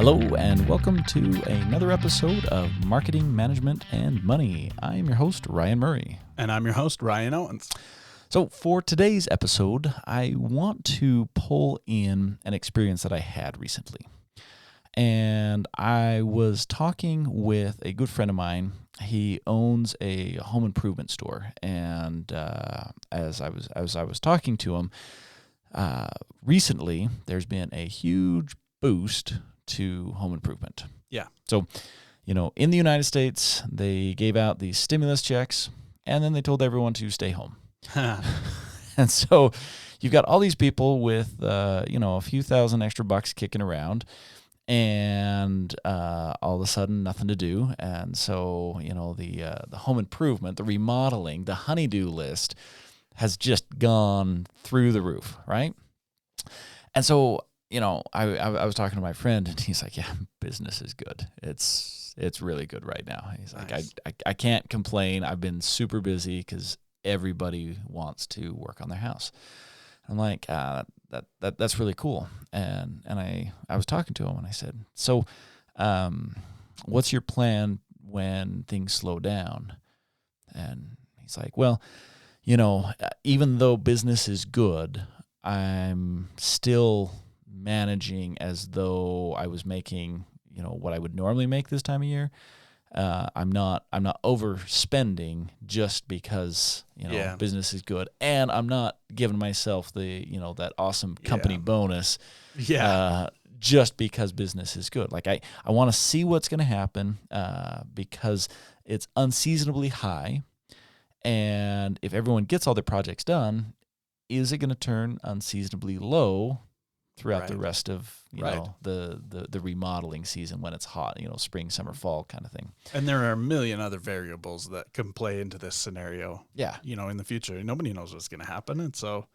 Hello, and welcome to another episode of Marketing, Management, and Money. I am your host, Ryan Murray. And I'm your host, Ryan Owens. So for today's episode, I want to pull in an experience that I had recently. And I was talking with a good friend of mine. He owns a home improvement store. And as I was talking to him, recently there's been a huge boost to home improvement. Yeah. So, in the United States, they gave out these stimulus checks, and then they told everyone to stay home. And so you've got all these people with, a few thousand extra bucks kicking around, and all of a sudden nothing to do. And so, the home improvement, the remodeling, the honey-do list has just gone through the roof, right? And so, I was talking to my friend, and he's like, yeah, business is good. It's really good right now. He's Nice. like, I can't complain. I've been super busy because everybody wants to work on their house. I'm like, that's really cool. And I was talking to him, and I said, so what's your plan when things slow down? And he's like, well, even though business is good, I'm still managing as though I was making, what I would normally make this time of year. I'm not overspending just because, business is good. And I'm not giving myself the, that awesome company bonus just because business is good. Like I want to see what's going to happen because it's unseasonably high. And if everyone gets all their projects done, is it going to turn unseasonably low throughout the rest of the remodeling season when it's hot, spring, summer, fall kind of thing? And there are a million other variables that can play into this scenario. Yeah. In the future, nobody knows what's going to happen. And so,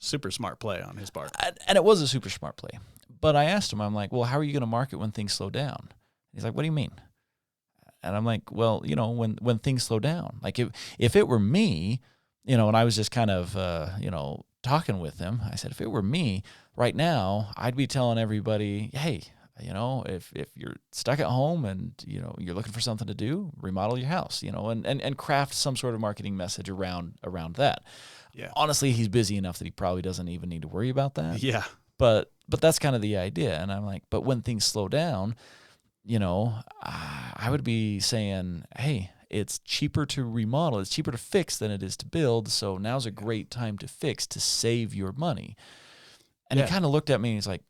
super smart play on his part. And it was a super smart play. But I asked him, I'm like, well, how are you going to market when things slow down? He's like, what do you mean? And I'm like, well, when things slow down, like if it were me, and I was just kind of, talking with him, I said, if it were me right now, I'd be telling everybody, hey, if you're stuck at home and, you're looking for something to do, remodel your house, and craft some sort of marketing message around that. Yeah. Honestly, he's busy enough that he probably doesn't even need to worry about that. Yeah. But that's kind of the idea. And I'm like, but when things slow down, I would be saying, hey, it's cheaper to remodel. It's cheaper to fix than it is to build. So now's a great time to fix to save your money. And he kind of looked at me and he's like,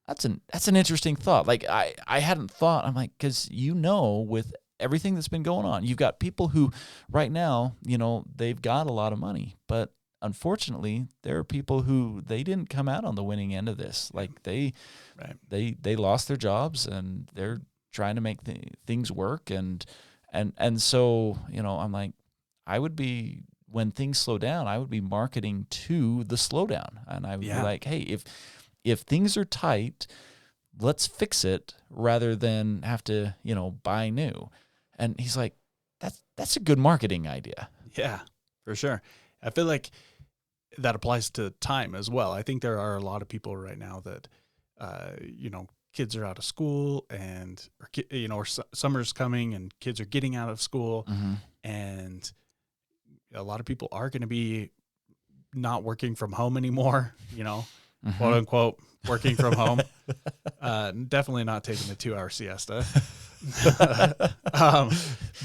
that's an interesting thought. Like I hadn't thought. I'm like, because with everything that's been going on, you've got people who right now, they've got a lot of money, but unfortunately, there are people who they didn't come out on the winning end of this. Like they lost their jobs and they're trying to make things work. And so, I'm like, I would be, when things slow down, I would be marketing to the slowdown. And I would be like, hey, if things are tight, let's fix it rather than have to, buy new. And he's like, that's a good marketing idea. Yeah, for sure. I feel like that applies to time as well. I think there are a lot of people right now that, kids are out of school or summer's coming and kids are getting out of school. Mm-hmm. And a lot of people are going to be not working from home anymore, Mm-hmm. quote unquote, working from home. Definitely not taking the 2-hour siesta.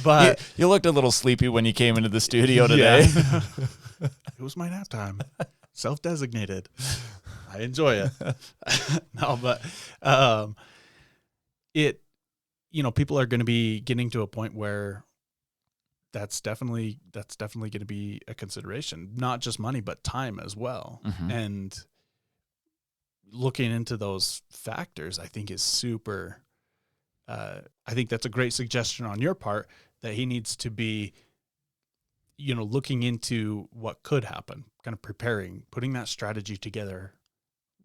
But you looked a little sleepy when you came into the studio today. Yeah. It was my nap time. Self-designated. I enjoy it. No, but people are going to be getting to a point where that's definitely going to be a consideration, not just money, but time as well. Mm-hmm. And looking into those factors, I think is super, I think that's a great suggestion on your part that he needs to be, looking into what could happen, kind of preparing, putting that strategy together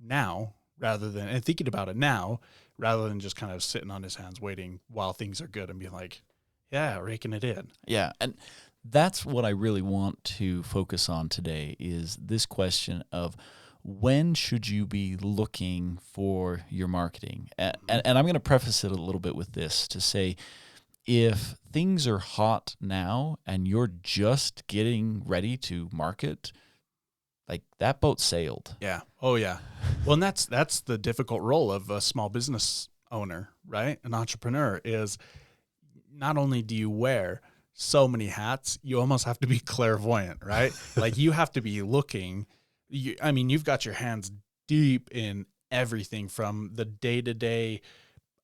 now and thinking about it now, rather than just kind of sitting on his hands waiting while things are good and being like, yeah, raking it in. Yeah. And that's what I really want to focus on today is this question of when should you be looking for your marketing? And I'm going to preface it a little bit with this to say, if things are hot now and you're just getting ready to market, like that boat sailed. Yeah. Oh yeah. Well, and that's the difficult role of a small business owner, right? An entrepreneur is not only do you wear so many hats, you almost have to be clairvoyant, right? Like you have to be looking. You've got your hands deep in everything from the day-to-day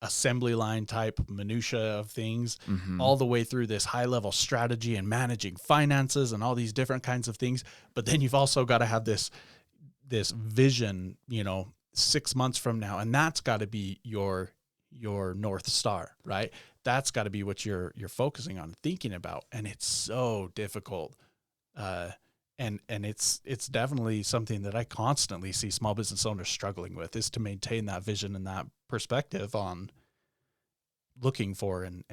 assembly line type minutia of things, all the way through this high level strategy and managing finances and all these different kinds of things. But then you've also got to have this vision, 6 months from now, and that's got to be your North Star, right? That's got to be what you're focusing on, thinking about, and it's so difficult. And it's definitely something that I constantly see small business owners struggling with, is to maintain that vision and that perspective on looking for and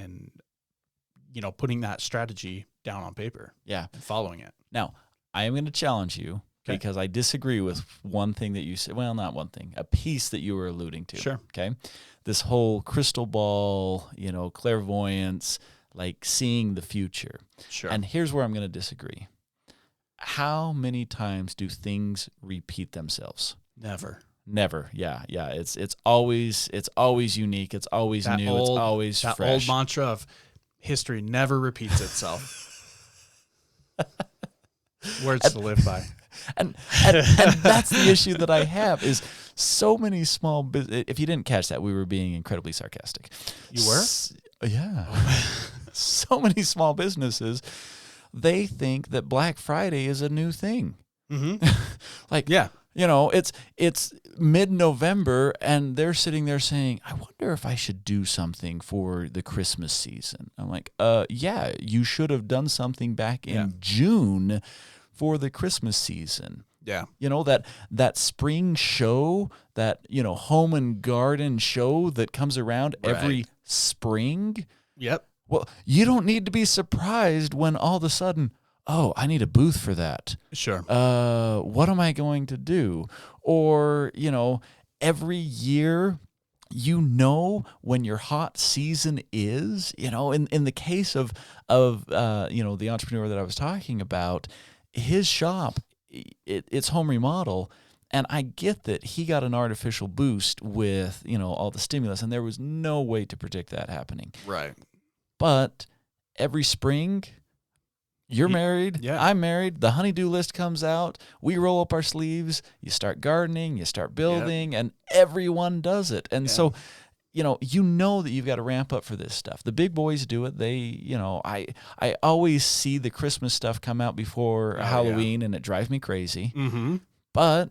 putting that strategy down on paper. Yeah. And following it. Now, I am going to challenge you because I disagree with one thing that you said. Well, not one thing, a piece that you were alluding to. Sure. Okay. This whole crystal ball, clairvoyance, like seeing the future. Sure. And here's where I'm going to disagree. How many times do things repeat themselves? Never. Yeah. It's always unique. It's always new. It's always fresh. That old mantra of history never repeats itself. Words to live by. And that's the issue that I have is so many small business. If you didn't catch that, we were being incredibly sarcastic. You were? Yeah. So many small businesses, they think that Black Friday is a new thing. It's mid-November and they're sitting there saying, I wonder if I should do something for the Christmas season. I'm like, yeah, you should have done something back in June for the Christmas season. Yeah. That spring show, that, home and garden show that comes around every spring. Yep. Well, you don't need to be surprised when all of a sudden, oh, I need a booth for that. Sure. What am I going to do? Or, every year, when your hot season is, in the case of the entrepreneur that I was talking about, his shop, it's home remodel. And I get that he got an artificial boost with, all the stimulus, and there was no way to predict that happening. Right. But every spring, you're married, I'm married, the honey-do list comes out, we roll up our sleeves, you start gardening, you start building, and everyone does it. And so, that you've got to ramp up for this stuff. The big boys do it. They, I always see the Christmas stuff come out before Halloween, and it drives me crazy. Mm-hmm. But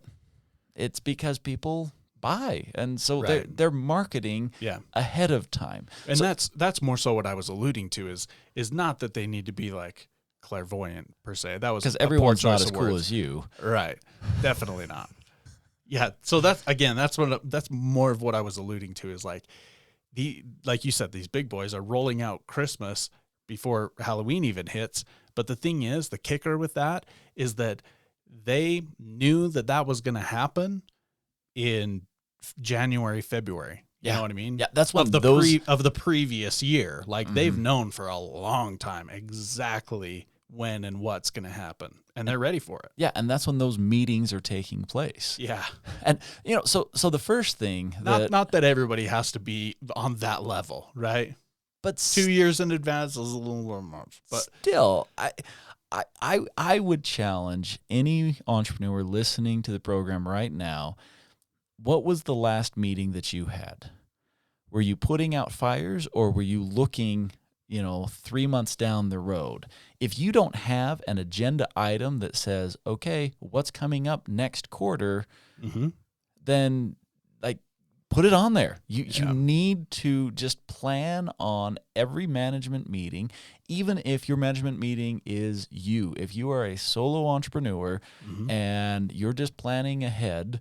it's because people buy, and so they're marketing ahead of time. And so, that's more so what I was alluding to is not that they need to be like clairvoyant per se. That was because everyone's not as cool as you, right? Definitely not. Yeah. So that's more of what I was alluding to is like you said, these big boys are rolling out Christmas before Halloween even hits. But the thing is, the kicker with that is that they knew that was going to happen in January, February. You know what I mean? Yeah, that's what of the previous year. Like they've known for a long time exactly when and what's going to happen, and they're ready for it. Yeah, and that's when those meetings are taking place. Yeah, and so the first thing not that everybody has to be on that level, right? But 2 years in advance is a little much. But still, I would challenge any entrepreneur listening to the program right now. What was the last meeting that you had? Were you putting out fires, or were you looking, 3 months down the road? If you don't have an agenda item that says, okay, what's coming up next quarter, then put it on there. You need to just plan on every management meeting, even if your management meeting is you. If you are a solo entrepreneur and you're just planning ahead,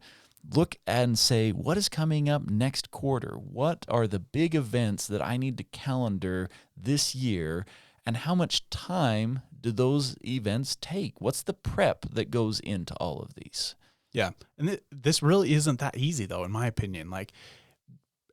look and say, what is coming up next quarter? What are the big events that I need to calendar this year? And how much time do those events take? What's the prep that goes into all of these? Yeah. And this really isn't that easy, though, in my opinion. Like,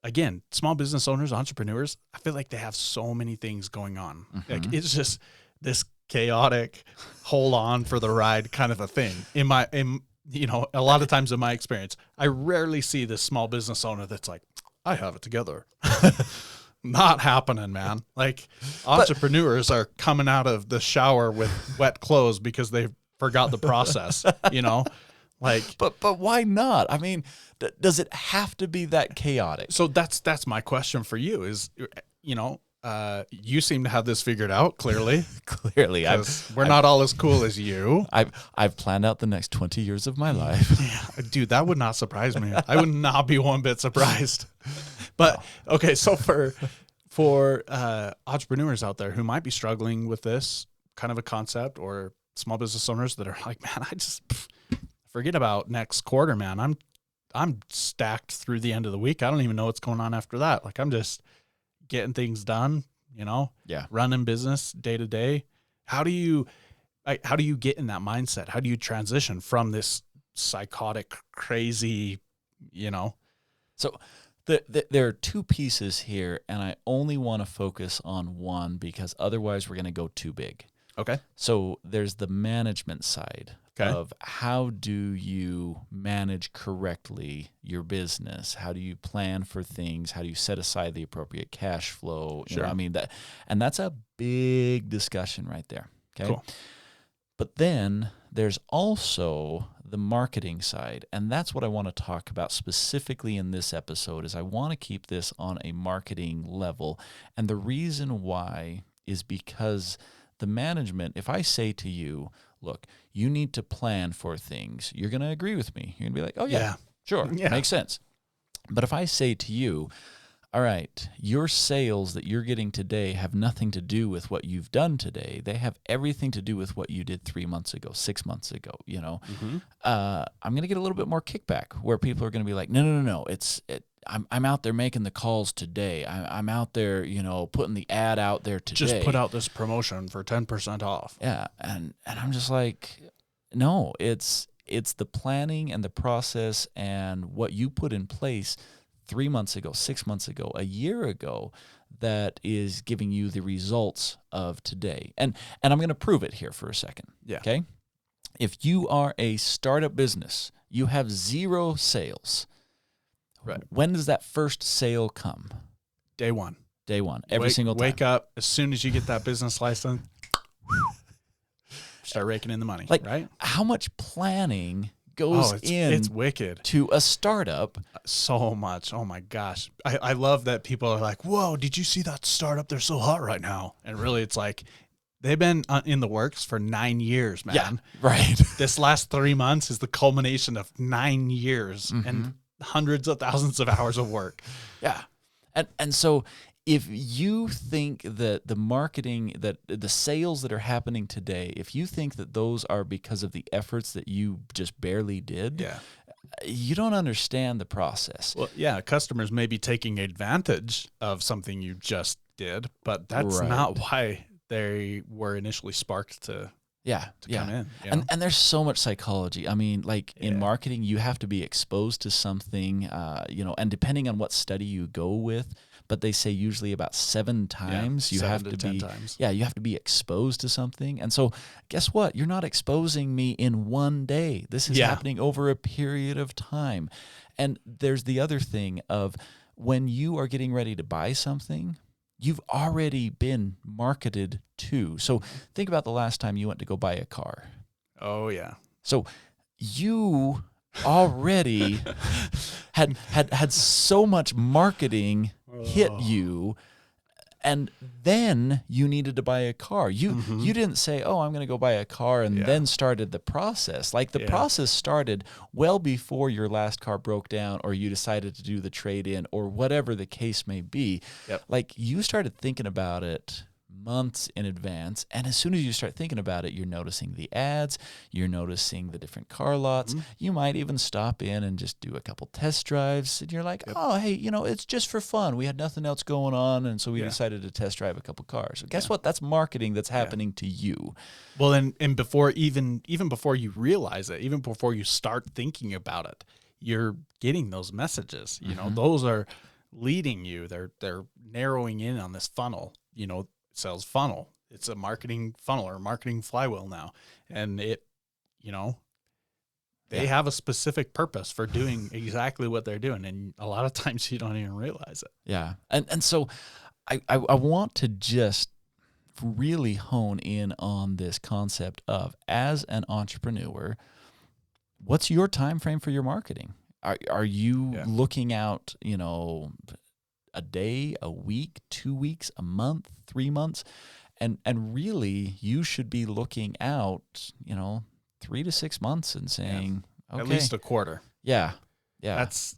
again, small business owners, entrepreneurs, I feel like they have so many things going on. Like, it's just this chaotic, hold on for the ride kind of a thing. A lot of times in my experience, I rarely see this small business owner that's like, I have it together. Not happening, man. Like, entrepreneurs are coming out of the shower with wet clothes because they forgot the process, Like, but why not? I mean, does it have to be that chaotic? so that's my question for you is, you seem to have this figured out clearly. Clearly, We're not all as cool as you. I've planned out the next 20 years of my life. Yeah, dude, that would not surprise me. I would not be one bit surprised. But okay, so for entrepreneurs out there who might be struggling with this kind of a concept, or small business owners that are like, man, I just forget about next quarter, man. I'm stacked through the end of the week. I don't even know what's going on after that. Like, I'm just getting things done, Yeah. running business day to day. How do you get in that mindset? How do you transition from this psychotic, crazy, So there are two pieces here, and I only want to focus on one because otherwise we're going to go too big. Okay. So there's the management side of how do you manage correctly your business? How do you plan for things? How do you set aside the appropriate cash flow? Sure. That's a big discussion right there. Okay. Cool. But then there's also the marketing side, and that's what I want to talk about specifically in this episode. Is I want to keep this on a marketing level, and the reason why is because the management, if I say to you, look, you need to plan for things, you're going to agree with me. You're going to be like, oh, yeah. Sure, Yeah. makes sense. But if I say to you, all right, your sales that you're getting today have nothing to do with what you've done today. They have everything to do with what you did 3 months ago, 6 months ago, I'm going to get a little bit more kickback where people are going to be like, no. I'm out there making the calls today. I'm out there, putting the ad out there today. Just put out this promotion for 10% off. Yeah. And I'm just like, no, it's the planning and the process and what you put in place 3 months ago, 6 months ago, a year ago, that is giving you the results of today. And I'm going to prove it here for a second. Yeah. Okay. If you are a startup business, you have 0 sales. Right. When does that first sale come? Day one. Day one. Every single time. Wake up as soon as you get that business license. Start raking in the money. Like, right? How much planning goes it's wicked to a startup? So much. Oh my gosh. I love that people are like, whoa, did you see that startup? They're so hot right now. And really it's like, they've been in the works for 9 years, man. Yeah, right. This last 3 months is the culmination of 9 years and hundreds of thousands of hours of work. Yeah. And so if you think that the marketing, that the sales that are happening today, if you think that those are because of the efforts that you just barely did, you don't understand the process. Well, yeah, customers may be taking advantage of something you just did, but that's not why they were initially sparked to come in. And there's so much psychology. I mean, like in marketing, you have to be exposed to something, and depending on what study you go with, but they say usually about 7 times you have to 10 be, times. you have to be exposed to something. And so guess what? You're not exposing me in one day. This is happening over a period of time. And there's the other thing of when you are getting ready to buy something, you've already been marketed to. So think about the last time you went to go buy a car. Oh, yeah. So you already had so much marketing hit you, and then you needed to buy a car. You didn't say, oh, I'm going to go buy a car and then started the process. Like the process started well before your last car broke down or you decided to do the trade-in or whatever the case may be. Yep. Like you started thinking about it months in advance. And as soon as you start thinking about it, you're noticing the ads, you're noticing the different car lots. You might even stop in and just do a couple test drives. And you're like, oh, hey, it's just for fun. We had nothing else going on. And so we decided to test drive a couple cars. So guess what? That's marketing that's happening to you. Well, and before even before you realize it, even before you start thinking about it, you're getting those messages. Those are leading you. They're narrowing in on this funnel, sales funnel. It's a marketing funnel or marketing flywheel now. And they have a specific purpose for doing exactly what they're doing. And a lot of times you don't even realize it. Yeah. And so I want to just really hone in on this concept of, as an entrepreneur, what's your time frame for your marketing? Are you looking out, a day, a week, 2 weeks, a month, 3 months? And really, you should be looking out, 3 to 6 months and saying, okay. At least a quarter. Yeah. That's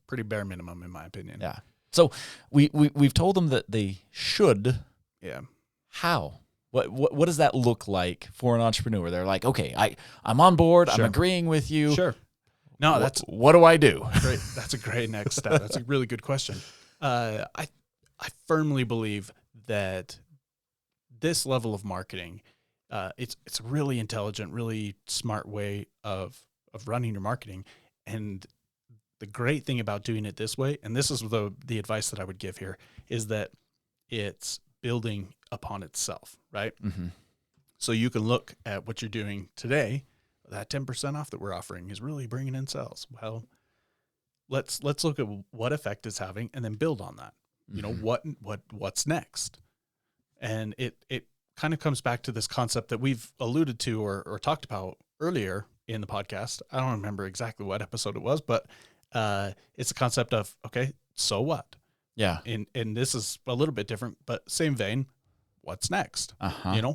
pretty bare minimum, in my opinion. Yeah. So we've told them that they should. Yeah. How? What does that look like for an entrepreneur? They're like, okay, I'm on board. Sure. I'm agreeing with you. Sure. No, what do I do? Great. That's a great next step. That's a really good question. I firmly believe that this level of marketing, it's a really intelligent, really smart way of running your marketing. And the great thing about doing it this way, and this is the advice that I would give here, is that it's building upon itself, right? Mm-hmm. So you can look at what you're doing today. That 10% off that we're offering is really bringing in sales. Well, let's look at what effect it's having and then build on that. What's next? And it kind of comes back to this concept that we've alluded to or talked about earlier in the podcast. I don't remember exactly what episode it was, but it's a concept of, okay, so what? Yeah. And this is a little bit different, but same vein. What's next? Uh-huh.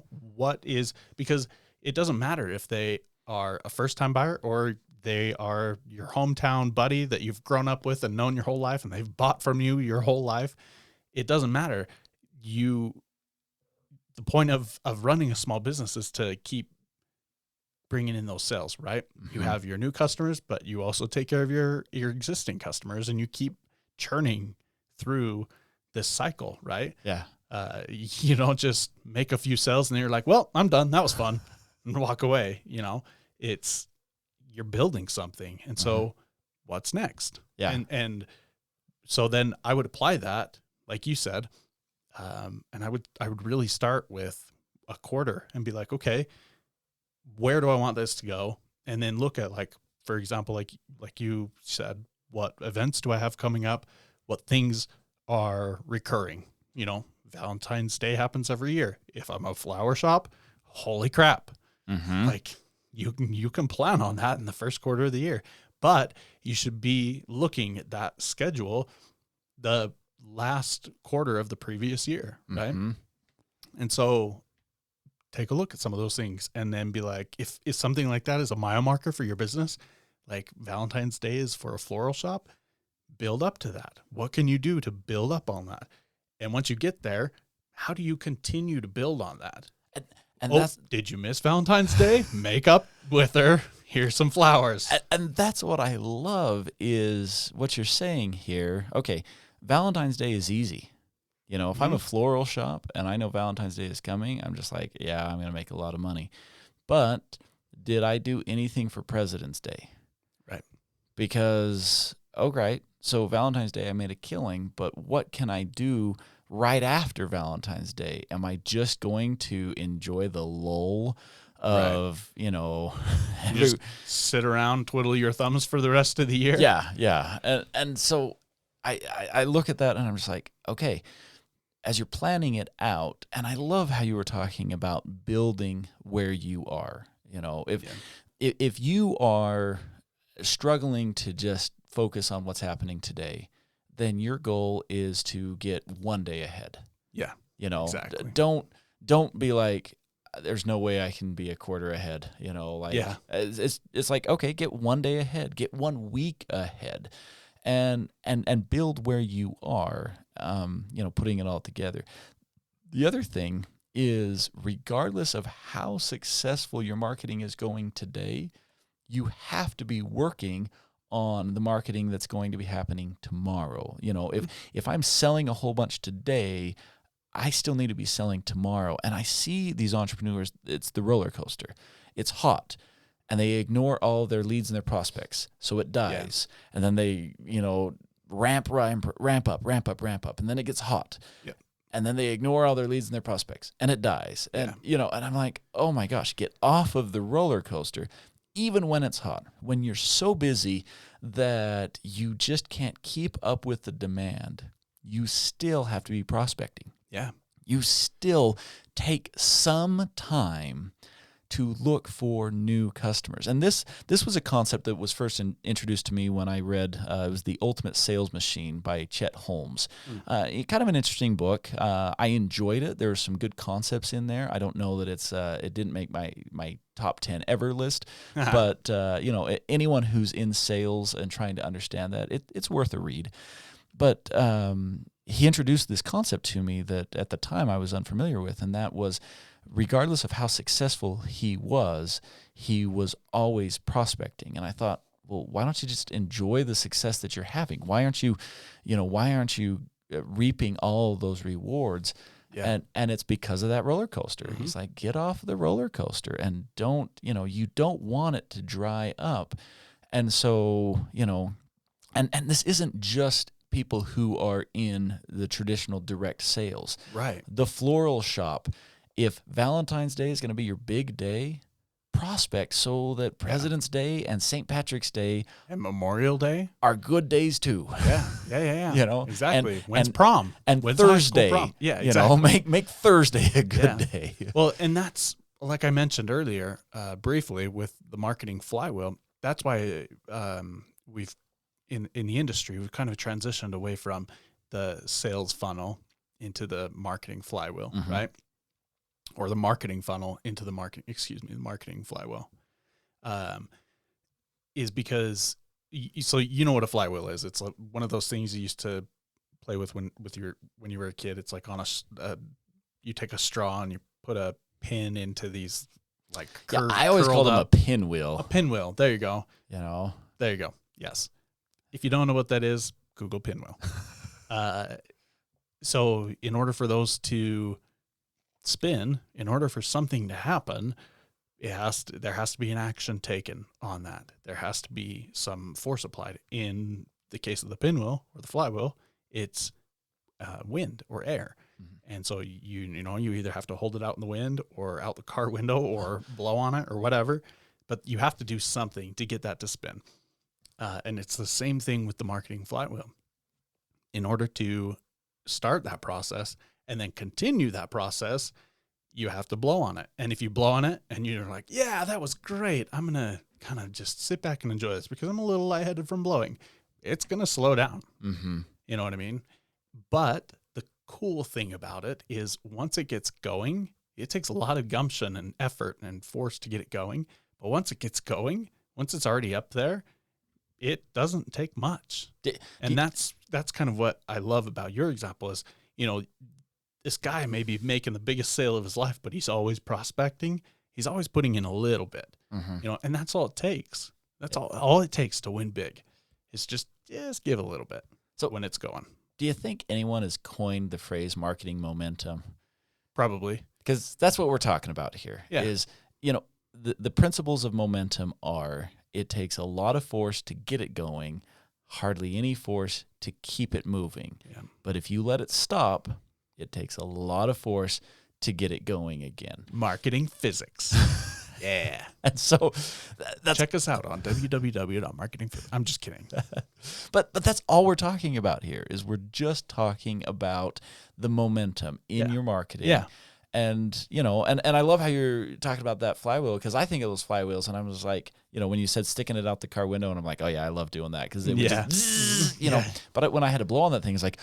Because it doesn't matter if they are a first-time buyer or they are your hometown buddy that you've grown up with and known your whole life and they've bought from you your whole life. It doesn't matter. The point of running a small business is to keep bringing in those sales, right? Mm-hmm. You have your new customers, but you also take care of your existing customers and you keep churning through this cycle, right? Yeah. You don't just make a few sales and then you're like, well, I'm done. That was fun. And walk away. You're building something. And so what's next? Yeah. And so then I would apply that, like you said, and I would really start with a quarter and be like, okay, where do I want this to go? And then look at, like, for example, like you said, what events do I have coming up? What things are recurring? Valentine's Day happens every year. If I'm a flower shop, holy crap. Mm-hmm. Like you can plan on that in the first quarter of the year, but you should be looking at that schedule the last quarter of the previous year. Right. Mm-hmm. And so take a look at some of those things and then be like, if something like that is a mile marker for your business, like Valentine's Day is for a floral shop, build up to that. What can you do to build up on that? And once you get there, how do you continue to build on that? And did you miss Valentine's Day? Make up with her. Here's some flowers. And that's what I love is what you're saying here. Okay, Valentine's Day is easy. If I'm a floral shop and I know Valentine's Day is coming, I'm just like, yeah, I'm going to make a lot of money. But did I do anything for President's Day? Right. Because, right, so Valentine's Day I made a killing, but what can I do right after Valentine's Day? Am I just going to enjoy the lull of, you just sit around, twiddle your thumbs for the rest of the year? Yeah. And so I look at that and I'm just like, okay, as you're planning it out, and I love how you were talking about building where you are. If you are struggling to just focus on what's happening today, then your goal is to get one day ahead. Yeah. Exactly. Don't be like, there's no way I can be a quarter ahead. It's like, okay, get one day ahead, get 1 week ahead, and build where you are. Putting it all together. The other thing is, regardless of how successful your marketing is going today, you have to be working on the marketing that's going to be happening tomorrow. You know, if I'm selling a whole bunch today, I still need to be selling tomorrow. And I see these entrepreneurs, it's the roller coaster. It's hot, and they ignore all their leads and their prospects, so it dies. Yeah. And then they, you know, ramp up, and then it gets hot. Yeah. And then they ignore all their leads and their prospects, and it dies. And, you know, and I'm like, oh my gosh, get off of the roller coaster, even when it's hot, when you're so busy that you just can't keep up with the demand. You still have to be prospecting. Yeah. You still take some time to look for new customers. And this was a concept that was first introduced to me when I read, it was The Ultimate Sales Machine by Chet Holmes. Kind of an interesting book. I enjoyed it. There were some good concepts in there. I don't know that it didn't make my top 10 ever list, but you know, anyone who's in sales and trying to understand that, it's worth a read. But he introduced this concept to me that at the time I was unfamiliar with, and that was, regardless of how successful he was always prospecting. And I thought, well, why don't you just enjoy the success that you're having? Why aren't you reaping all of those rewards? Yeah. And it's because of that roller coaster. Mm-hmm. He's like, get off the roller coaster and you don't want it to dry up. And so, you know, and this isn't just people who are in the traditional direct sales. Right. The floral shop. If Valentine's Day is going to be your big day, prospect so that President's Day and St. Patrick's Day and Memorial Day are good days too. Yeah. You know, exactly. When's prom? And When's Thursday. Prom? Yeah, exactly. You know, make Thursday a good day. Well, and that's, like I mentioned earlier, briefly with the marketing flywheel. That's why we've in the industry we've kind of transitioned away from the sales funnel into the marketing flywheel, mm-hmm. right? Or the marketing funnel into the marketing flywheel, is because, so you know what a flywheel is. It's like one of those things you used to play with when you were a kid. It's like on you take a straw and you put a pin into these like curved, I always call them a pinwheel. A pinwheel. There you go. You know. There you go. Yes. If you don't know what that is, Google pinwheel. So in order for those to spin, in order for something to happen, there has to be an action taken on that. There has to be some force applied. In the case of the pinwheel or the flywheel, it's wind or air. Mm-hmm. And so you either have to hold it out in the wind or out the car window or blow on it or whatever, but you have to do something to get that to spin. And it's the same thing with the marketing flywheel. In order to start that process and then continue that process, you have to blow on it. And if you blow on it and you're like, yeah, that was great, I'm going to kind of just sit back and enjoy this because I'm a little lightheaded from blowing, it's going to slow down. Mm-hmm. You know what I mean? But the cool thing about it is once it gets going, it takes a lot of gumption and effort and force to get it going. But once it gets going, once it's already up there, it doesn't take much. That's kind of what I love about your example is, you know, this guy may be making the biggest sale of his life, but he's always prospecting. He's always putting in a little bit, mm-hmm. you know, and that's all it takes. That's all it takes to win big. Is just give a little bit. So when it's going. Do you think anyone has coined the phrase marketing momentum? Probably. Because that's what we're talking about here. Yeah. Is, you know, the principles of momentum are it takes a lot of force to get it going, hardly any force to keep it moving. Yeah. But if you let it stop, it takes a lot of force to get it going again. Marketing physics. Yeah. And so check us out on www.marketingphysics. I'm just kidding. But that's all we're talking about here is we're just talking about the momentum in your marketing. Yeah. And, you know, and I love how you're talking about that flywheel because I think of those flywheels and I was like, you know, when you said sticking it out the car window and I'm like, oh yeah, I love doing that because it was just, you know, but when I had to blow on that thing, it's like,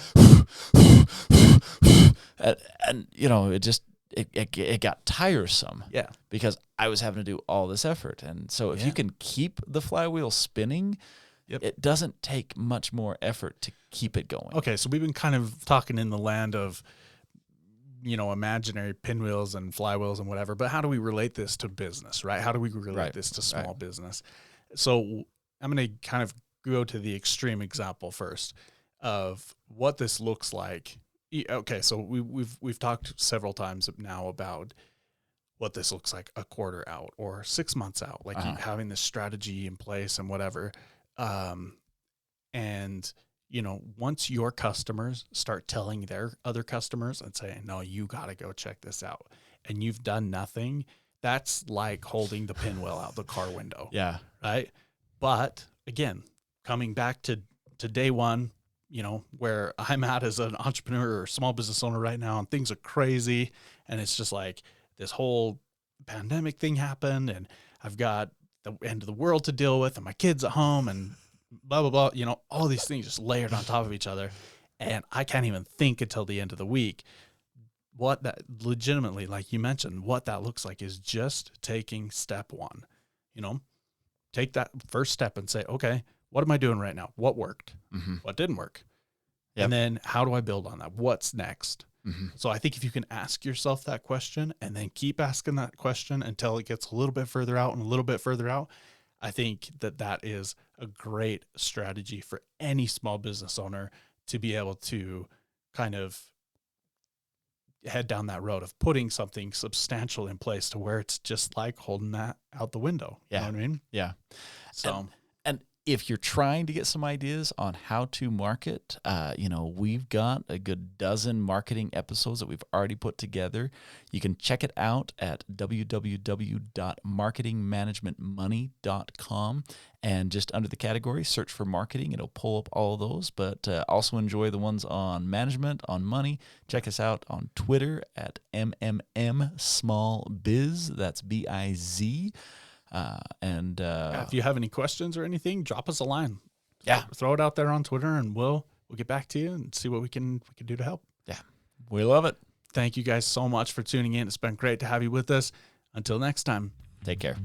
and you know, it got tiresome. Yeah. Because I was having to do all this effort. And so if you can keep the flywheel spinning, it doesn't take much more effort to keep it going. Okay. So we've been kind of talking in the land of imaginary pinwheels and flywheels and whatever, but how do we relate this to business, right? How do we relate this to small business? So I'm going to kind of go to the extreme example first of what this looks like. Okay, so we've talked several times now about what this looks like a quarter out or 6 months out, like having this strategy in place and whatever. And once your customers start telling their other customers and saying, no, you got to go check this out, and you've done nothing, that's like holding the pinwheel out the car window. Yeah. Right. But again, coming back to day one, where I'm at as an entrepreneur or small business owner right now, and things are crazy. And it's just like this whole pandemic thing happened, and I've got the end of the world to deal with, and my kids at home, and blah, blah, blah, all these things just layered on top of each other. And I can't even think until the end of the week what that legitimately, like you mentioned, what that looks like is just taking step one, take that first step and say, okay, what am I doing right now? What worked? Mm-hmm. What didn't work? Yep. And then how do I build on that? What's next? Mm-hmm. So I think if you can ask yourself that question and then keep asking that question until it gets a little bit further out and a little bit further out, I think that is a great strategy for any small business owner to be able to kind of head down that road of putting something substantial in place to where it's just like holding that out the window. Yeah. You know what I mean? Yeah. So, and if you're trying to get some ideas on how to market, we've got a good dozen marketing episodes that we've already put together. You can check it out at www.marketingmanagementmoney.com, and just under the category, search for marketing. It'll pull up all of those, but also enjoy the ones on management, on money. Check us out on Twitter at MMMSmallBiz. That's BIZ. If you have any questions or anything, drop us a line. Yeah. Throw it out there on Twitter, and we'll get back to you and see what we can do to help. Yeah. We love it. Thank you guys so much for tuning in. It's been great to have you with us. Until next time. Take care.